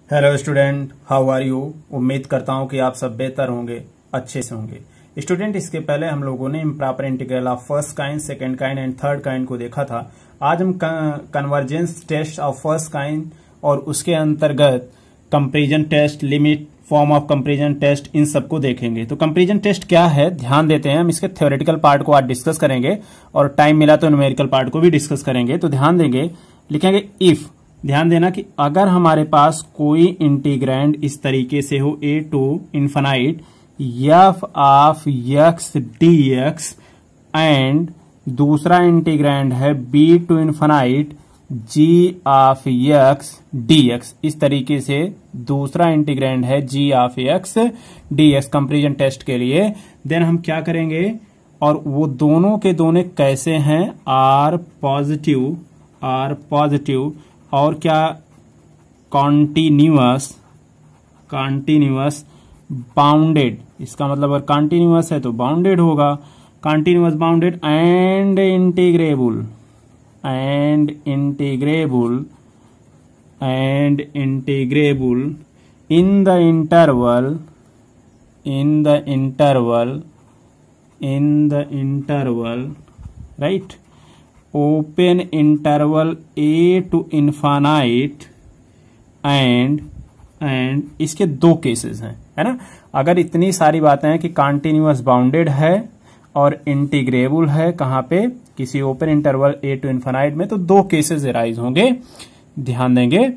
Hello student, how are you. उम्मीद करता हूं कि आप सब बेहतर होंगे, अच्छे से होंगे। स्टूडेंट, इसके पहले हम लोगों ने improper integral of first kind, second kind and third kind को देखा था। आज हम convergence test of first kind और उसके अंतर्गत comparison test, limit, form of comparison test, इन सबको देखेंगे। तो कंपैरिजन टेस्ट क्या है, ध्यान देते हैं। हम इसके थ्योरेटिकल पार्ट को आज डिस्कस करेंगे और टाइम मिला तो न्यूमेरिकल पार्ट को भी डिस्कस करेंगे। तो ध्यान देंगे, लिखेंगे इफ। ध्यान देना कि अगर हमारे पास कोई इंटीग्रैंड इस तरीके से हो a to infinite f of x dx and दूसरा इंटीग्रैंड है b to infinite g of x dx, इस तरीके से दूसरा इंटीग्रैंड है g of x dx comparison test के लिए, देन हम क्या करेंगे, और वो दोनों के दोनों कैसे हैं, आर पॉजिटिव और क्या, कॉन्टिन्यूअस बाउंडेड। इसका मतलब अगर कॉन्टिन्यूअस है तो बाउंडेड होगा, continuous bounded and integrable in the interval right, open interval a to infinite and इसके दो केसेस हैं, है ना। अगर इतनी सारी बातें हैं कि कॉन्टिन्यूअस बाउंडेड है और इंटीग्रेबल है, कहां पे, किसी open interval a to infinite में, तो दो केसेस अराइज होंगे। ध्यान देंगे,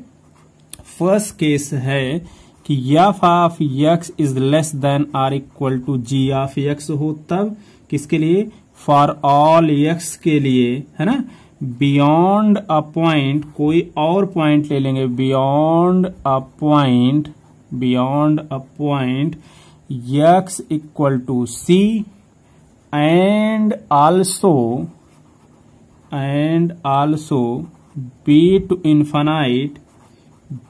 फर्स्ट केस है कि f of x is less than or equal to g of x हो, तब किसके लिए, फॉर ऑल x के लिए, है ना। बियॉन्ड अ पॉइंट, कोई और पॉइंट ले लेंगे, beyond a point x equal to c and also b to infinite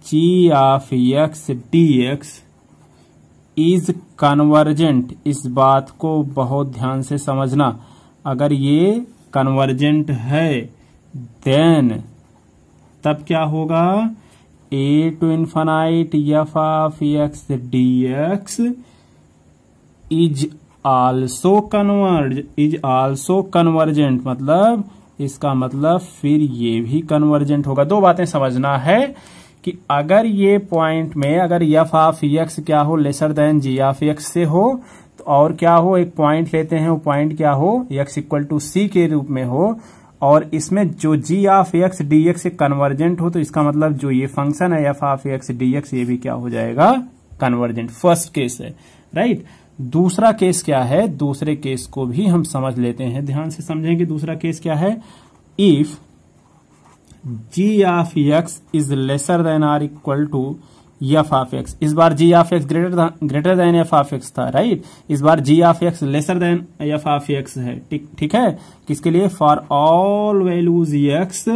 g of x dx is convergent. इस बात को बहुत ध्यान से समझना, अगर ये कन्वर्जेंट है देन तब क्या होगा, a to infinite f of x dx is also convergent, मतलब इसका मतलब फिर ये भी कन्वर्जेंट होगा। दो बातें समझना है कि अगर ये पॉइंट में अगर f ऑफ x क्या हो, lesser than g of x से हो, और क्या हो, एक पॉइंट लेते हैं, वो पॉइंट क्या हो, x इक्वल टू c के रूप में हो, और इसमें जो g ऑफ x dx से कन्वर्जेंट हो, तो इसका मतलब जो ये फंक्शन है f ऑफ x dx, ये भी क्या हो जाएगा, कन्वर्जेंट। फर्स्ट केस है, राइट। दूसरा केस क्या है, दूसरे केस को भी हम समझ लेते हैं, ध्यान से समझेंगे। दूसरा केस क्या है, if g of x is lesser than or equal to f of x। इस बार g of x greater than f of x था, राइट। इस बार g of x lesser than f of x है, ठीक है। किसके लिए, फॉर ऑल वैल्यूज x,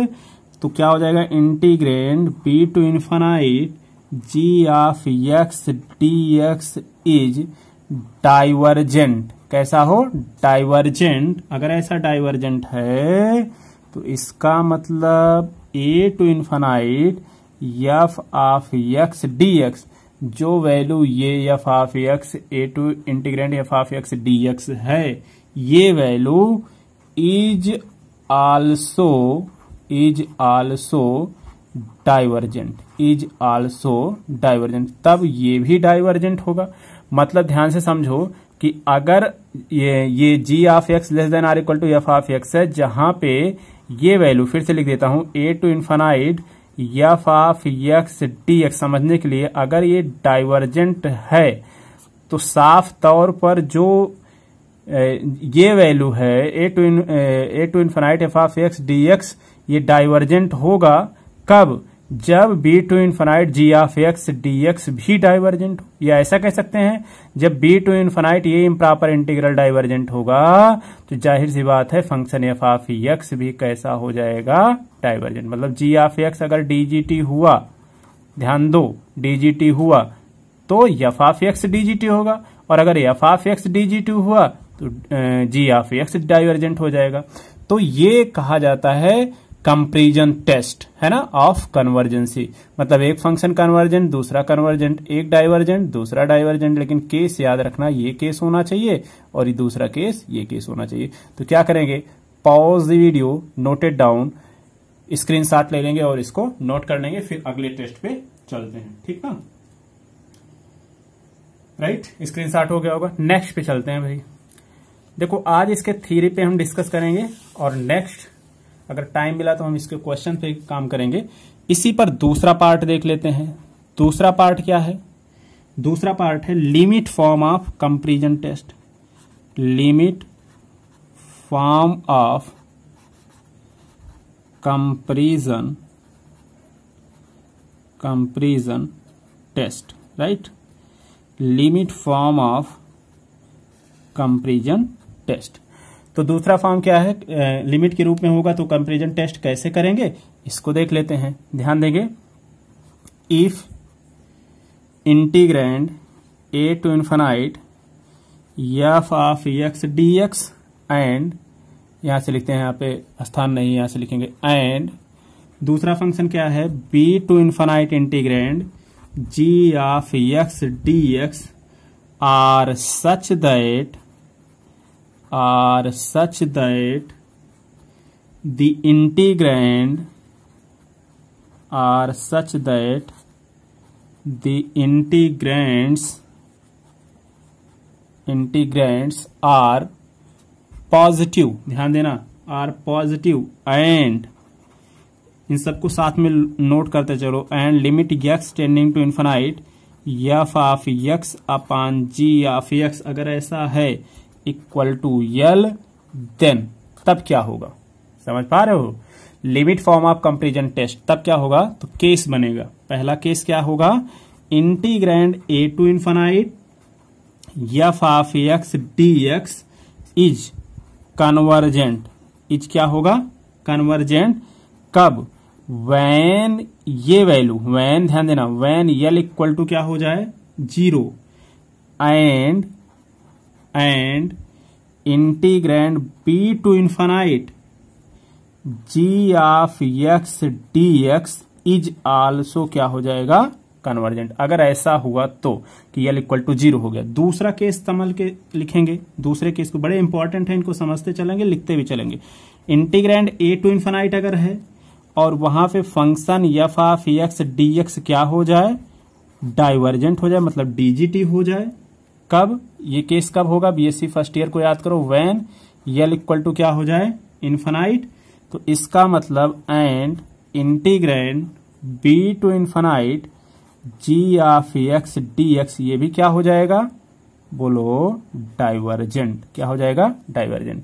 तो क्या हो जाएगा, integrand b to infinite g of x dx is divergent. कैसा हो, डाइवर्जेंट। अगर ऐसा डाइवर्जेंट है तो इसका मतलब a to infinite f of x dx, जो वैल्यू ये f of x a to integrand f of x dx है, ये वैल्यू इज आल्सो डाइवर्जेंट, तब ये भी डाइवर्जेंट होगा। मतलब ध्यान से समझो कि अगर ये g of x less than or equal to f of x है, जहां पे ये वैल्यू, फिर से लिख देता हूं, a to infinite f of x dx, समझने के लिए, अगर ये डाइवर्जेंट है तो साफ तौर पर जो ये वैल्यू है a to infinite f of x dx, ये डाइवर्जेंट होगा कब, जब b to infinite g of x dx भी डाइवर्जेंट हो, या ऐसा कह सकते हैं, जब b टू इन्फिनाइट ये इम्प्रॉपर इंटीग्रल डाइवर्जेंट होगा, तो जाहिर सी बात है फंक्शन f ऑफ x भी कैसा हो जाएगा, डाइवर्जेंट। मतलब g ऑफ x अगर dgt हुआ, ध्यान दो, dgt हुआ तो f ऑफ x dgt होगा, और अगर f ऑफ x dgt हुआ तो g ऑफ x डाइवर्जेंट हो जाएगा। तो ये कहा जाता है कंपैरिजन टेस्ट है ना ऑफ कन्वर्जेंसी, मतलब एक फंक्शन कन्वर्जेंट, दूसरा कन्वर्जेंट, एक डाइवर्जेंट, दूसरा डाइवर्जेंट, लेकिन केस याद रखना ये केस होना चाहिए और ये दूसरा केस ये केस होना चाहिए। तो क्या करेंगे, pause the video, note it down, screenshot ले लेंगे और इसको नोट कर लेंगे, फिर अगले टेस्ट पे चलते हैं, ठीक ना। राइट, स्क्रीनशॉट हो गया होगा। नेक्स्ट पे चलते हैं भाई। देखो आज इसके थ्योरी पे हम डिस्कस करेंगे और नेक्स्ट अगर टाइम मिला तो हम इसके क्वेश्चन पे काम करेंगे। इसी पर दूसरा पार्ट देख लेते हैं। दूसरा पार्ट क्या है, दूसरा पार्ट है limit form of comparison test. Limit form of comparison test, right, limit form of comparison test. तो दूसरा फॉर्म क्या है, लिमिट के रूप में होगा, तो कंपैरिजन टेस्ट कैसे करेंगे इसको देख लेते हैं। ध्यान देंगे, if integrand a to infinite f of x dx and, यहां से लिखते हैं, यहाँ पे स्थान नहीं, यहां से लिखेंगे एंड, दूसरा फंक्शन क्या है, b to infinite integrand g of x dx are such that the integrand integrands are positive, ध्यान देना, आर पॉजिटिव एंड, इन सबको साथ में नोट करते चलो, and limit x tending to infinite f of x upon g of x अगर ऐसा है इक्वल टू l, देन तब क्या होगा, समझ पा रहे हो। Limit form of comparison test तब क्या होगा, तो केस बनेगा। पहला केस क्या होगा, integrand a to infinite f of x dx is convergent. Is क्या होगा, कन्वर्जेंट कब, वैन ये वैल्यू, वैन ध्यान देना, वैन l इक्वल टू क्या हो जाए 0 and integrand b to infinite g of x dx is also क्या हो जाएगा, कन्वर्जेंट। अगर ऐसा हुआ तो कि l इक्वल टू 0 हो गया। दूसरा केस समझ के लिखेंगे, दूसरे केस को बड़े इंपॉर्टेंट है, इनको समझते चलेंगे, लिखते भी चलेंगे। इंटीग्रैंड a टू इन्फिनाइट अगर है और वहां पे function f of x dx क्या हो जाए, डाइवर्जेंट हो जाए, मतलब डीजीटी हो जाए। कब, ये केस कब होगा, बीएससी फर्स्ट ईयर को याद करो, व्हेन l इक्वल टू क्या हो जाए, इन्फिनाइट। तो इसका मतलब and integrand b to infinite g of x dx ये भी क्या हो जाएगा, बोलो डाइवर्जेंट। क्या हो जाएगा, डाइवर्जेंट।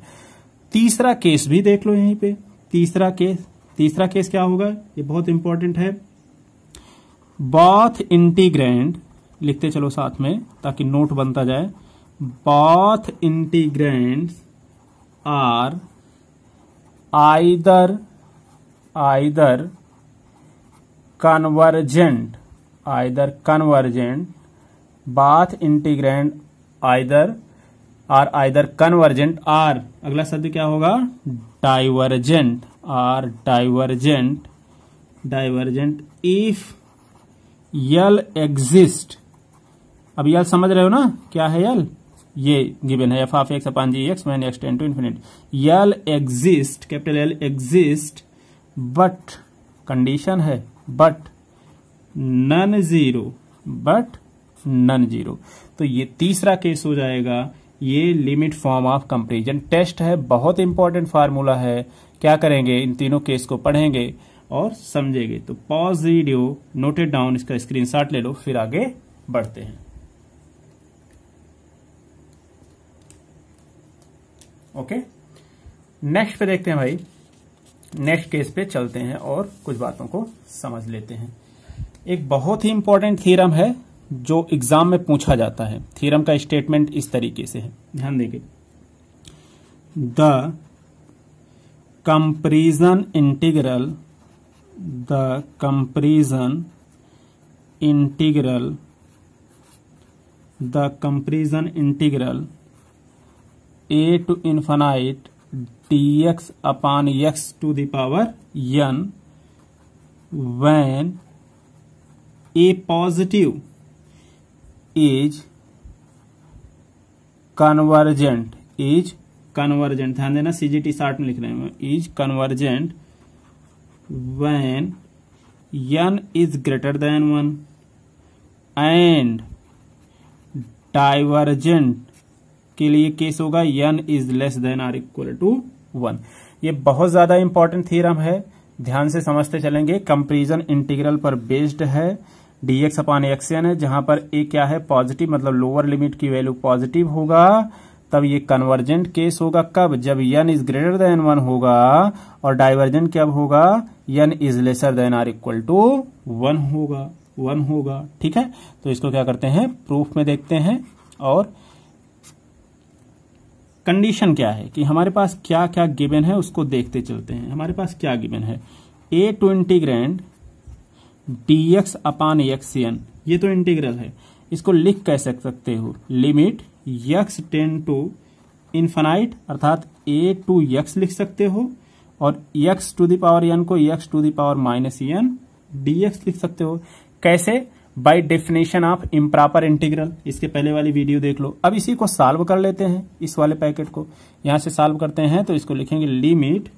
तीसरा केस भी देख लो यहीं पे, तीसरा केस क्या होगा, ये बहुत इंपॉर्टेंट है। बोथ इंटीग्रैंड, लिखते चलो साथ में ताकि नोट बनता जाए, both integrands are either convergent, both integrand either convergent or, अगला शब्द क्या होगा, divergent, or divergent if L exist. अब यल समझ रहे हो ना, क्या है यल, ये गिवन है f of x upon g x when x tend to infinity. L exist, capital L exist, but condition है बट नन जीरो, तो ये तीसरा केस हो जाएगा। ये limit form of comparison test है, बहुत इंपॉर्टेंट फार्मूला है। क्या करेंगे, इन तीनों केस को पढ़ेंगे और समझेंगे। तो pause video, note it down, इसका स्क्रीनशॉट ले लो, फिर आगे बढ़ते हैं। ओके, नेक्स्ट पे देखते हैं भाई, नेक्स्ट केस पे चलते हैं और कुछ बातों को समझ लेते हैं। एक बहुत ही इंपॉर्टेंट थ्योरम है जो एग्जाम में पूछा जाता है। थ्योरम का स्टेटमेंट इस तरीके से है, ध्यान देंगे। The comparison integral a to infinite dx upon x to the power n when a positive is convergent ध्यान देना, CGT शार्ट में लिख रहे हैं, is convergent when n is greater than 1 and divergent के लिए केस होगा n is less than or equal to 1। ये बहुत ज्यादा इंपॉर्टेंट थ्योरम है, ध्यान से समझते चलेंगे। कंपैरिजन इंटीग्रल पर बेस्ड है, dx अपॉन xn है, जहां पर a क्या है, पॉजिटिव, मतलब लोअर लिमिट की वैल्यू पॉजिटिव होगा, तब ये कन्वर्जेंट केस होगा। कब? जब n इज ग्रेटर देन 1 होगा, और डाइवर्जेंट कब होगा, n इज लेसर देन और इक्वल टू 1 होगा। ठीक है, तो इसको क्या करते हैं, प्रूफ में देखते हैं। और कंडीशन क्या है कि हमारे पास क्या क्या गिवन है उसको देखते चलते हैं। हमारे पास क्या गिवन है, a to integrand dx upon xn, ये तो इंटीग्रल है, इसको लिख कह सकते हो limit x tend to infinite, अर्थात a टू x लिख सकते हो, और x to the power n को x to the power minus n dx लिख सकते हो। कैसे? By definition of improper integral, इसके पहले वाली वीडियो देख लो। अब इसी को सॉल्व कर लेते हैं, इस वाले पैकेट को यहां से सॉल्व करते हैं, तो इसको लिखेंगे limit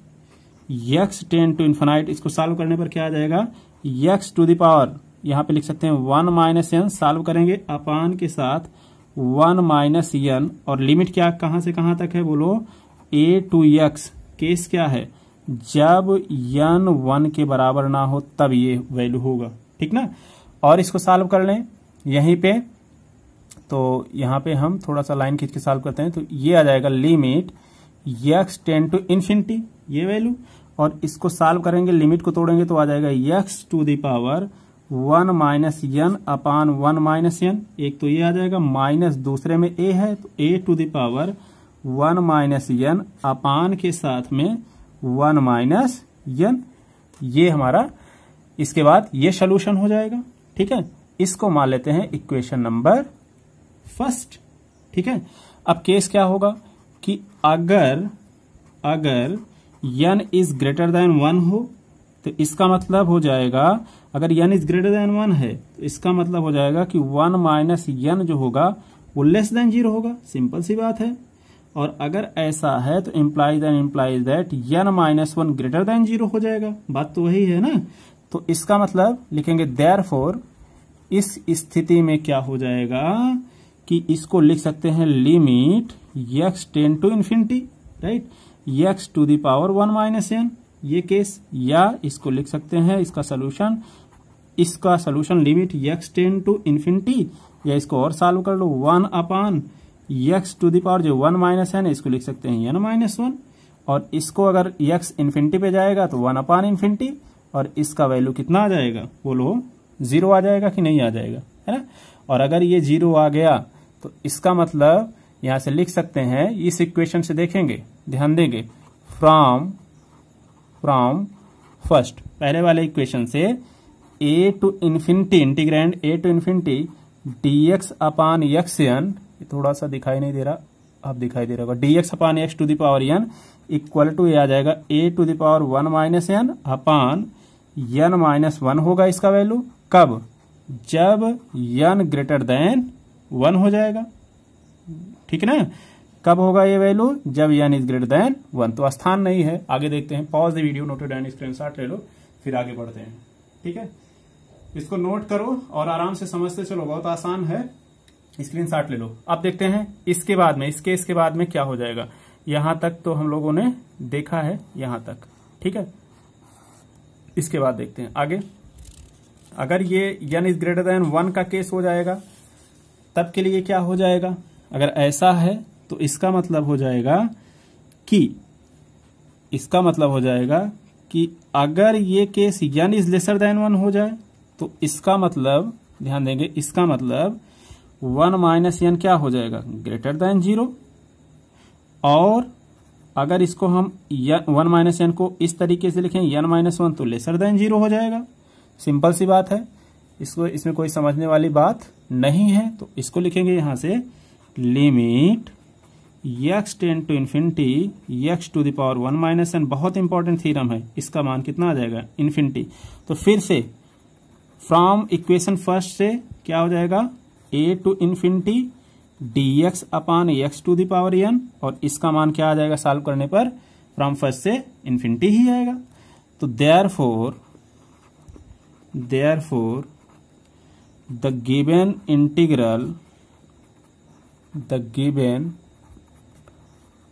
x tend to infinite, इसको सॉल्व करने पर क्या आ जाएगा, x टू द पावर, यहां पे लिख सकते हैं 1 माइनस n, सॉल्व करेंगे अपान के साथ 1 माइनस n, और लिमिट क्या कहां से कहां तक है बोलो, a टू x। केस क्या है, जब n 1 के बराबर ना हो तब ये वैल्यू होगा, ठीक ना। और इसको सॉल्व कर लें यहीं पे, तो यहां पे हम थोड़ा सा लाइन खींच के सॉल्व करते हैं, तो ये आ जाएगा limit x tend to infinity, ये वैल्यू, और इसको सॉल्व करेंगे, लिमिट को तोड़ेंगे तो आ जाएगा x to the power 1 minus n upon 1 minus n, एक तो ये आ जाएगा, माइनस दूसरे में a है, तो a to the power 1 minus n upon के साथ में 1 माइनस n, ये हमारा, इसके बाद ये सोल्यूशन हो जाएगा। ठीक है, इसको मान लेते हैं इक्वेशन नंबर फर्स्ट। ठीक है, अब केस क्या होगा कि अगर n इज ग्रेटर देन 1 हो, तो इसका मतलब हो जाएगा, अगर n इज ग्रेटर देन 1 है तो इसका मतलब हो जाएगा कि 1 माइनस n जो होगा वो लेस देन 0 होगा, सिंपल सी बात है। और अगर ऐसा है तो implies that n minus 1 greater than 0 हो जाएगा, बात तो वही है ना। तो इसका मतलब लिखेंगे देयरफॉर, इस स्थिति में क्या हो जाएगा कि इसको लिख सकते हैं limit x tend to infinity, right, x to the power 1 minus n, ये केस, या इसको लिख सकते हैं इसका solution limit x tend to infinity, या इसको और सॉल्व कर लो 1 upon x to the power जो 1 माइनस n है, इसको लिख सकते हैं n माइनस 1, और इसको अगर x इन्फिनिटी पे जाएगा तो 1 अपान इन्फिनिटी, और इसका वैल्यू कितना आ जाएगा बोलो, 0 आ जाएगा कि नहीं आ जाएगा, है ना। और अगर ये 0 आ गया तो इसका मतलब यहां से लिख सकते हैं, इस इक्वेशन से देखेंगे, ध्यान देंगे, फ्रॉम फर्स्ट, पहले वाले इक्वेशन से a to infinity, integrand a to infinity dx upon xn, थोड़ा सा दिखाई नहीं दे रहा, अब दिखाई दे रहा होगा, dx upon x to the power n equal to ये आ जाएगा a to the power 1 minus n upon n minus 1 होगा इसका वैल्यू, कब, जब n ग्रेटर देन 1 हो जाएगा, ठीक है ना। कब होगा ये वैल्यू, जब n इज ग्रेटर देन 1, तो स्थान नहीं है। आगे देखते हैं, pause the video, noted down, screenshot ले लो, फिर आगे बढ़ते हैं। ठीक है, इसको नोट करो और आराम से समझते चलो, बहुत आसान है, स्क्रीनशॉट ले लो। अब देखते हैं इसके बाद में, इस केस के बाद में क्या हो जाएगा। यहां तक तो हम लोगों ने देखा है, यहां तक, ठीक है। इसके बाद देखते हैं आगे, अगर ये n इज ग्रेटर देन 1 का केस हो जाएगा, तब के लिए क्या हो जाएगा, अगर ऐसा है तो इसका मतलब हो जाएगा कि अगर ये case n is lesser then 1 हो जाए, तो इसका मतलब, ध्यान देंगे, इसका मतलब 1 माइनस n क्या हो जाएगा, ग्रेटर देन 0। और अगर इसको हम 1 माइनस n को इस तरीके से लिखें n माइनस 1, तो लेसर देन 0 हो जाएगा, सिंपल सी बात है, इसमें कोई समझने वाली बात नहीं है। तो इसको लिखेंगे यहां से limit x ten to infinity x to the power 1 minus n, बहुत इंपॉर्टेंट थ्योरम है, इसका मान कितना आ जाएगा इन्फिनिटी। तो फिर से फ्रॉम इक्वेशन फर्स्ट से क्या हो जाएगा a to infinity dx upon x to the power n, और इसका मान क्या आ जाएगा सॉल्व करने पर फ्रॉम फर्स्ट से इन्फिनिटी ही आएगा। तो therefore the given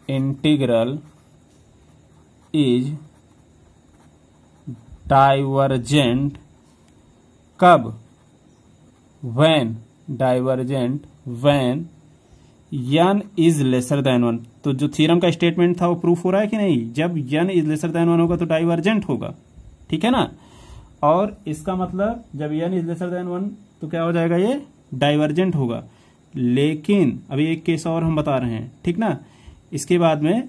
integral is divergent कब, when n is lesser then 1। तो जो थ्योरम का स्टेटमेंट था वो प्रूफ हो रहा है कि नहीं, जब n इज लेसर देन 1 होगा तो डाइवर्जेंट होगा, ठीक है ना। और इसका मतलब जब n इज लेसर देन 1 तो क्या हो जाएगा, ये डाइवर्जेंट होगा। लेकिन अभी एक केस और हम बता रहे हैं, ठीक ना, इसके बाद में।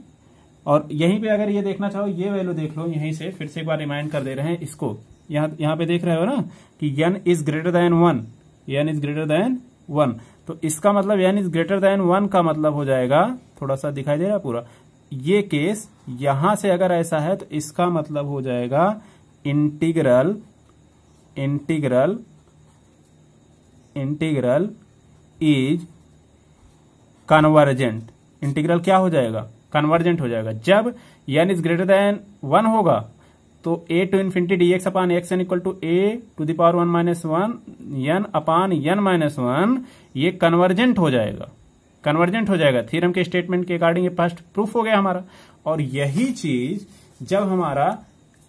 और यहीं पे अगर ये देखना चाहो ये वैल्यू देख लो, यहीं से फिर से एक बार रिमाइंड कर दे रहे हैं इसको। यहाँ पे देख रहे हो ना कि n is greater than 1, n is greater than 1, तो इसका मतलब n इज ग्रेटर देन 1 का मतलब हो जाएगा, थोड़ा सा दिखाई दे रहा है पूरा ये केस, यहां से अगर ऐसा है तो इसका मतलब हो जाएगा इंटीग्रल इज कन्वर्जेंट। इंटीग्रल क्या हो जाएगा, कन्वर्जेंट हो जाएगा। जब n इज ग्रेटर देन 1 होगा तो a to infinity dx upon x n equal to a to the power 1 minus 1 n upon n minus 1, ये कन्वर्जेंट हो जाएगा। थ्योरम के स्टेटमेंट के अकॉर्डिंग ये फर्स्ट प्रूफ हो गया हमारा। और यही चीज जब हमारा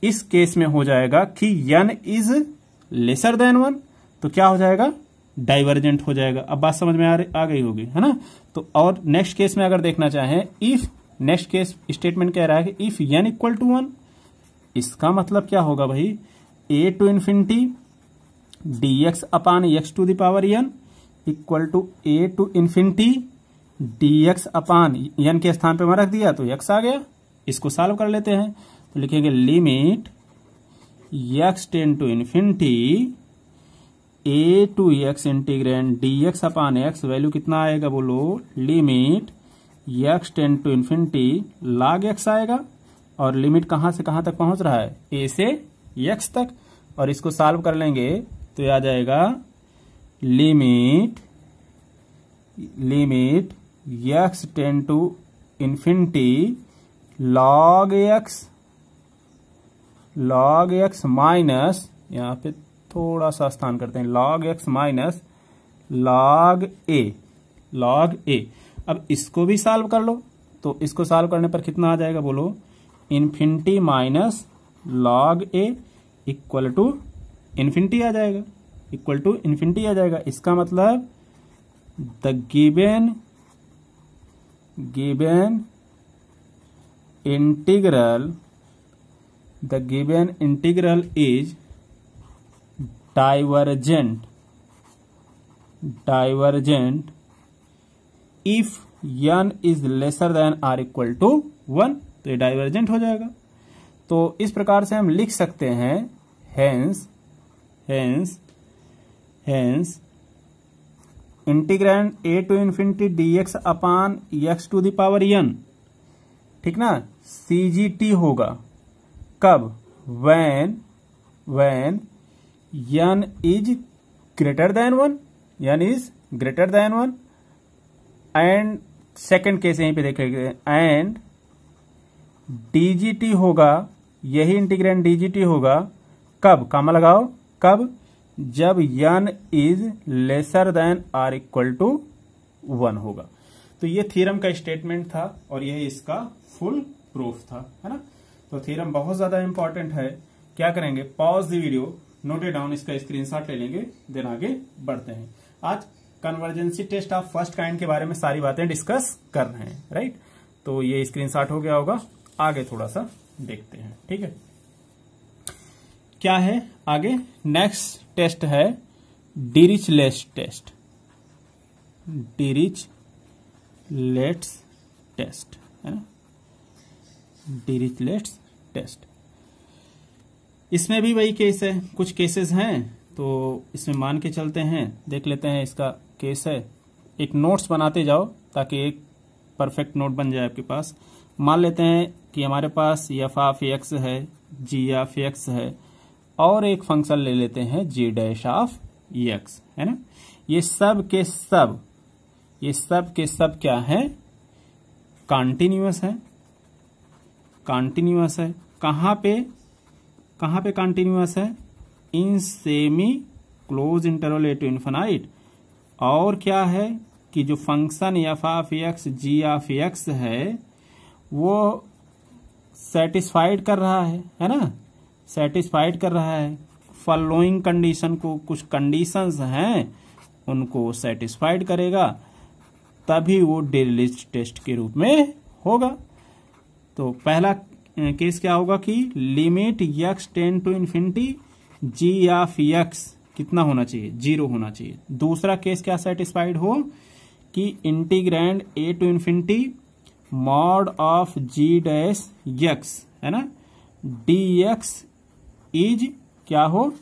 इस केस में हो जाएगा कि n इज लेसर देन 1 तो क्या हो जाएगा, डाइवर्जेंट हो जाएगा। अब बात समझ में आ गई होगी, है ना। तो और नेक्स्ट केस में अगर देखना चाहें, इफ नेक्स्ट केस स्टेटमेंट कह रहा है कि इफ n इक्वल टू 1, इसका मतलब क्या होगा भाई, a to infinity dx upon x to the power n equal to a to infinity dx upon n के स्थान पे मैं रख दिया तो x आ गया। इसको सॉल्व कर लेते हैं, तो लिखेंगे limit x ten to infinity a to x integrand dx upon x, value कितना आएगा बोलो, limit x ten to infinity log x आएगा। और लिमिट कहां से कहां तक पहुंच रहा है, a से x तक, और इसको सॉल्व कर लेंगे तो आ जाएगा limit x ten to infinity log x minus, यहां पे थोड़ा सा स्थान करते हैं, log x minus log a। अब इसको भी सॉल्व कर लो, तो इसको सॉल्व करने पर कितना आ जाएगा बोलो, infinity minus log a equal to infinity आ जाएगा, इसका मतलब the given integral is divergent if n is lesser than or equal to 1, तो ये डाइवर्जेंट हो जाएगा। तो इस प्रकार से हम लिख सकते हैं, hence integrand a to infinity dx upon x to the power n, ठीक ना, CGT होगा कब, when n is greater than 1, and second case यहीं पे देखेंगे, एंड dgt होगा, यही इंटीग्रेंड dgt होगा कब, कामा लगाओ, कब, जब n is lesser than or equal to 1 होगा। तो ये थ्योरम का स्टेटमेंट था और यही इसका फुल प्रूफ था, है ना। तो थ्योरम बहुत ज्यादा इंपॉर्टेंट है। क्या करेंगे, pause the video, note it down, इसका स्क्रीनशॉट ले लेंगे, देन आगे बढ़ते हैं। आज कन्वर्जेंसी टेस्ट ऑफ फर्स्ट काइंड के बारे में सारी बातें डिस्कस कर रहे हैं, राइट। तो ये स्क्रीनशॉट हो गया होगा, आगे थोड़ा सा देखते हैं, ठीक है। क्या है आगे, नेक्स्ट टेस्ट है डिरिचलेट टेस्ट, है ना, डिरिचलेट टेस्ट। इसमें भी वही केस है, कुछ केसेस हैं तो इसमें मान के चलते हैं, देख लेते हैं। इसका केस है, एक नोट्स बनाते जाओ ताकि एक परफेक्ट नोट बन जाए आपके पास। मान लेते हैं कि हमारे पास एफ ऑफ एक्स है, जी ऑफ एक्स है, और एक फंक्शन ले लेते हैं जी डैश ऑफ एक्स, है ना। ये सब के सब क्या है, कॉन्टिन्यूअस है। कॉन्टिन्यूअस है कहां पे कॉन्टिन्यूअस है, in semi closed interval a to infinite. और क्या है कि जो function f of x g of x है वो सेटिस्फाइड कर रहा है ना, सेटिस्फाइड कर रहा है फॉलोइंग कंडीशन को, कुछ कंडीशंस हैं उनको सेटिस्फाइड करेगा, तभी वो डिरिच्लेट टेस्ट के रूप में होगा। तो पहला केस क्या होगा कि limit x tend to infinity g of x कितना होना चाहिए, 0 होना चाहिए। दूसरा केस क्या सेटिस्फाइड हो कि integrand a to infinity mod of g dash x, है ना, डी एक्स इज क्या हो,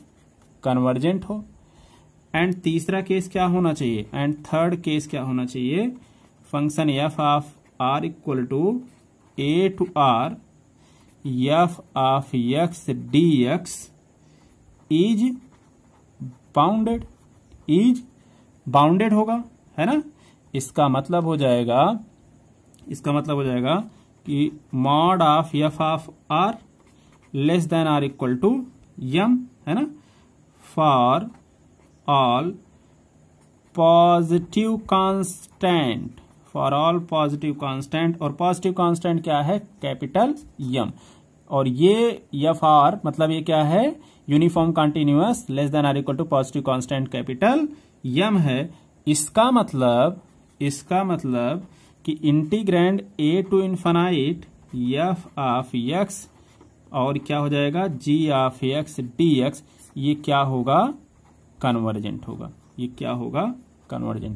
कन्वर्जेंट हो। एंड तीसरा केस क्या होना चाहिए, एंड थर्ड केस क्या होना चाहिए, function f of r equal to a to r f of x d x is bounded होगा, है ना। इसका मतलब हो जाएगा कि mod of f of r less than or equal to M, है ना, फॉर ऑल पॉजिटिव कांस्टेंट, और पॉजिटिव कांस्टेंट क्या है, कैपिटल यम। और ये एफ आर मतलब ये क्या है, uniform continuous less than or equal to positive constant capital M है। इसका मतलब कि integrand a to infinite f of x और क्या हो जाएगा, g of x d x, ये क्या होगा, कन्वर्जेंट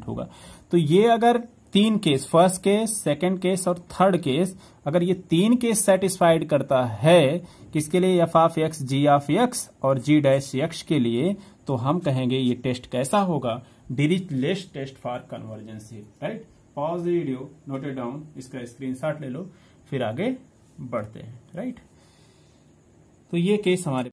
होगा। तो ये अगर तीन case, first case, second case और थर्ड केस, अगर ये तीन केस सेटिस्फाइड करता है किसके लिए, f of x g of x और जी डैश एक्स के लिए, तो हम कहेंगे ये टेस्ट कैसा होगा, Dirichlet test for convergency, right. Pause the video, note it down, इसका स्क्रीनशॉट ले लो, फिर आगे बढ़ते हैं, राइट। तो ये केस हमारे